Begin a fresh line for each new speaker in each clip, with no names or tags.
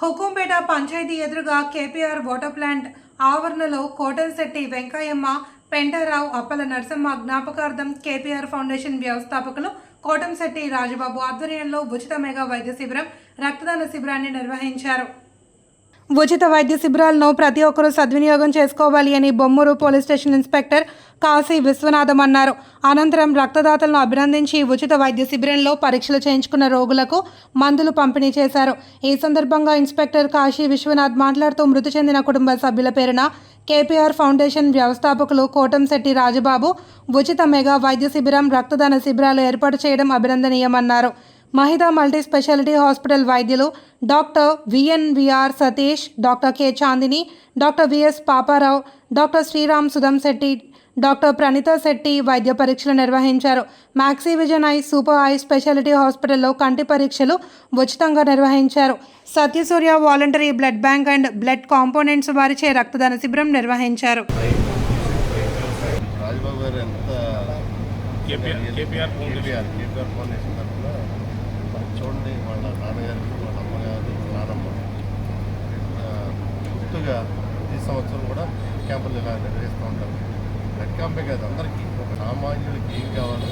హుకుంపేట పంచాయతీ ఎదురుగా KPR water plant ఆవరణలో కోటంశెట్టి వెంకయ్యమ్మ, పెంటారావు, అప్పల నరసమ్మ జ్ఞాపకార్థం కేపీఆర్ ఫౌండేషన్ వ్యవస్థాపకులు కోటంశెట్టి రాజబాబు ఆధ్వర్యంలో ఉచిత మెగా వైద్య శిబిరం, రక్తదాన శిబిరాన్ని నిర్వహించారు. ఉచిత వైద్య శిబిరాలను ప్రతి ఒక్కరూ సద్వినియోగం చేసుకోవాలి అని Bommuru police station inspector Kashi Viswanatham అన్నారు. అనంతరం రక్తదాతలను అభినందించి ఉచిత వైద్య శిబిరంలో పరీక్షలు చేయించుకున్న రోగులకు మందులు పంపిణీ చేశారు. ఈ సందర్భంగా ఇన్స్పెక్టర్ కాశీ విశ్వనాథ్ మాట్లాడుతూ మృతి చెందిన కుటుంబ సభ్యుల పేరున కేపీఆర్ ఫౌండేషన్ వ్యవస్థాపకులు కోటంశెట్టి రాజబాబు ఉచిత మెగా వైద్య శిబిరం, రక్తదాన శిబిరాలు ఏర్పాటు చేయడం అభినందనీయమన్నారు. మహిళా మల్టీ స్పెషాలిటీ హాస్పిటల్ వైద్యులు doctor V N V R Satish, doctor K Chandini, doctor V S Paparao, doctor Sriram Sudham Shetty, doctor Praneetha Shetty వైద్య పరీక్షలు నిర్వహించారు. Maxi vision eye super eye speciality హాస్పిటల్లో కంటి పరీక్షలు ఉచితంగా నిర్వహించారు. Satyasurya voluntary blood bank and blood components వారిచే రక్తదాన శిబిరం నిర్వహించారు.
చూడండి, వాళ్ళ నాన్నగారికి, వాళ్ళ అమ్మగారు, నానమ్మ గుర్తుగా ఈ సంవత్సరం కూడా క్యాంపులు ఇలా నిర్వహిస్తూ ఉంటారు. బ్లడ్ క్యాంపే కాదు, అందరికీ ఒక సామాన్యుడికి ఏం కావాలో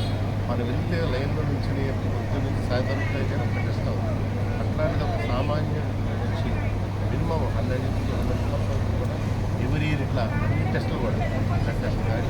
మనం వెళ్తే లైన్లో నుంచి పొద్దు నుంచి సాయంత్రం అయితే ఒక టెస్ట్ అవుతుంది. అట్లాంటిది ఒక సామాన్యుడి నుంచి మినిమం 100 నుంచి 200 కూడా ఎవరి ఇట్లా అన్ని టెస్టులు కూడా బ్లడ్ టెస్ట్ కానీ